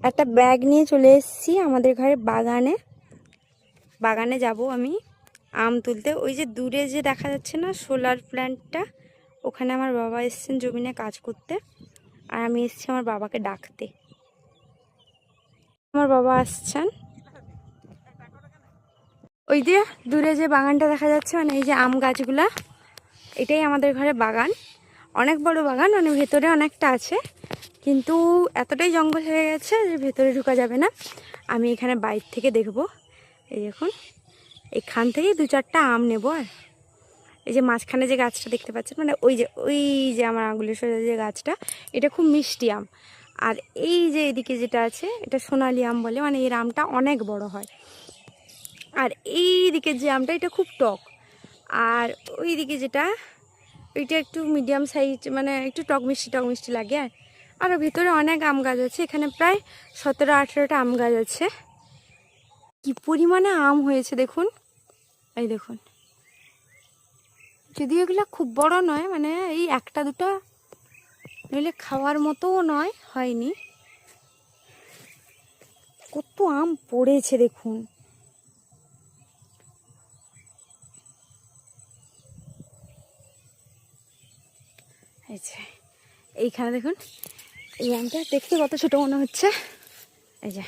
একটা ব্যাগ নিয়ে চলে এসেছি আমাদের ঘরের বাগানে যাব আমি আম তুলতে। ওই যে দূরে যে দেখা যাচ্ছে না সোলার প্ল্যান্টটা, ওখানে আমার বাবা এসেছেন জমিনে কাজ করতে, আর আমি এসেছি আমার বাবাকে ডাকতে। আমার বাবা আসছেন। ওই যে দূরে যে বাগানটা দেখা যাচ্ছে, মানে এই যে আম গাছগুলা, এটাই আমাদের ঘরে বাগান। অনেক বড় বাগান, মানে ভেতরে অনেকটা আছে, কিন্তু এতটাই জঙ্গল হয়ে গেছে যে ভেতরে ঢোকা যাবে না। আমি এখানে বাইরে থেকে দেখব। এই দেখুন, এখান থেকে 2-4টা আম নেব। আর এই যে মাঝখানে যে গাছটা দেখতে পাচ্ছেন, মানে ওই যে আমার আঙুলের সোজা যে গাছটা, এটা খুব মিষ্টি আম। আর এই যে এদিকে যেটা আছে, এটা সোনালি আম বলে, মানে এর আমটা অনেক বড় হয়। আর এই দিকে যে আমটা, এটা খুব টক। আর ওই দিকে যেটা, ওইটা একটু মিডিয়াম সাইজ, মানে একটু টক মিষ্টি লাগে। আর আরও ভিতরে অনেক আম গাছ আছে, এখানে প্রায় 17-18টা আম গাছ আছে। কি পরিমাণে আম হয়েছে দেখুন, এই দেখুন। যদিও এগুলো খুব বড় নয়, মানে এই 1-2টা, নইলে খাওয়ার মতোও নয়, হয়নি। কত আম পড়েছে দেখুন। এই যে এইখানে দেখুন, এই আমটা দেখতে কত ছোট মনে হচ্ছে। এই যে